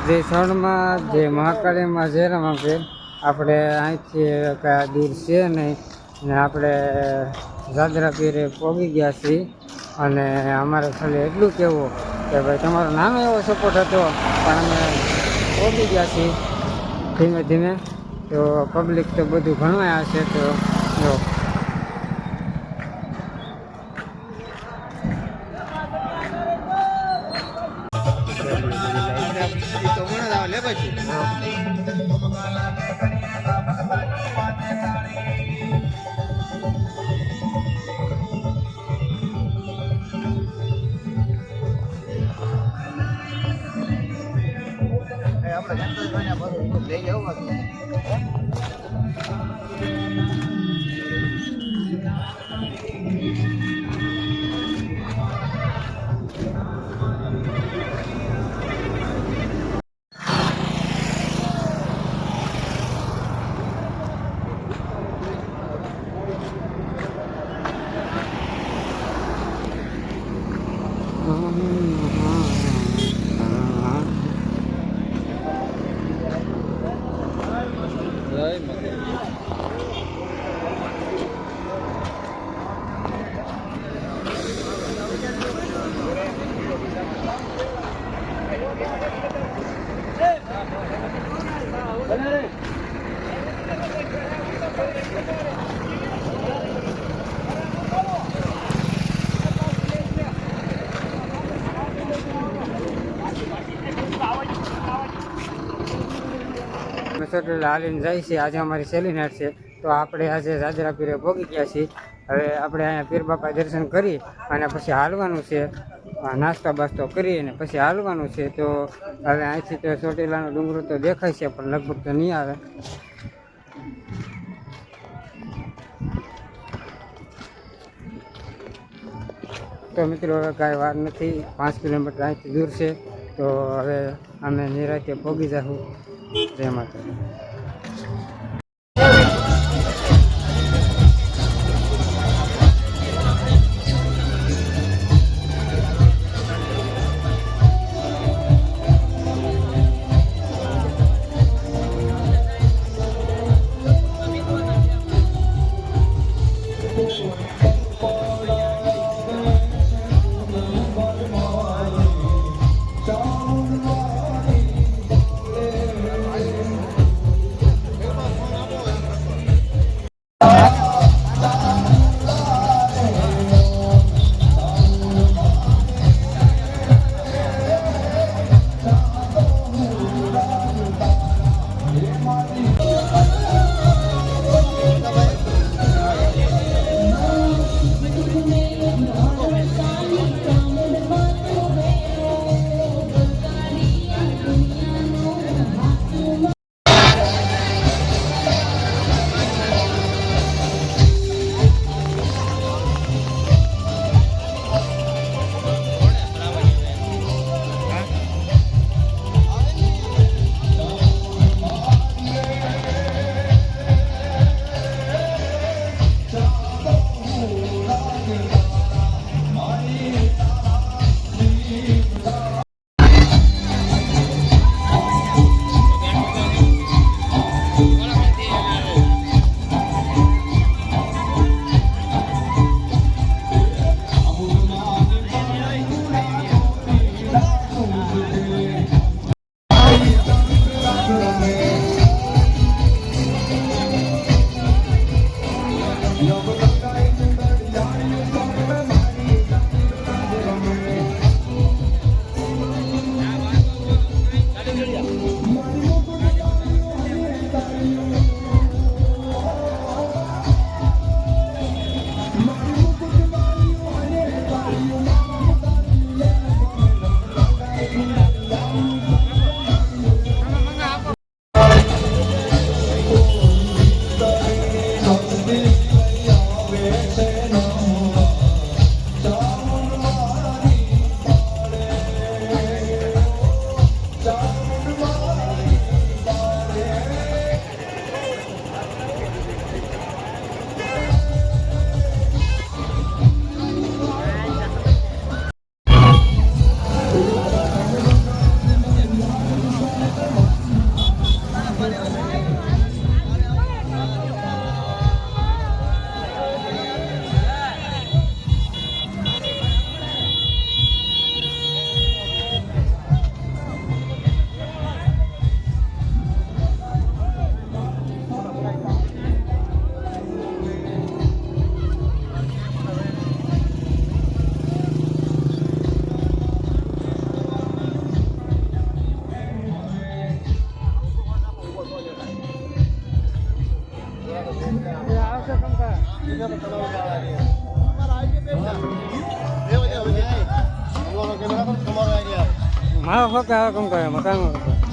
જે શરણમાં જે મહાકાળીમાં જે રમાશે આપણે અહીંથી કાંઈ દૂર છે નહીં ને આપણે જાદરા પીરે પહોંચી ગયા છીએ અને અમારે ખાલી એટલું કહેવું કે ભાઈ તમારો નાનો એવો સપોર્ટ હતો પણ અમે પહોંચી ગયા છીએ ધીમે ધીમે તો પબ્લિક તો બધું ઘણું હશે તો જો હાલીને જાય છે આજે અમારી સેલી નાઈટ છે તો આપણે આજે જાજરા પીરે પહોંચી ગયા છીએ હવે આપણે અહીંયા પીર બાપા દર્શન કરી અને પછી હાલવાનું છે નાસ્તા બાસ્તો કરી અને પછી હાલવાનું છે તો હવે અહીંથી તો ચોટીલાનો ડુંગરો તો દેખાય છે પણ લગભગ તો નહીં આવે તો મિત્રો હવે કાંઈ વાર નથી 5 કિલોમીટર અહીંથી દૂર છે તો હવે અમે નિરાંતે પહોંચી જશું જય માતા મારો ફક્ત આવે કેમ કરે મકાન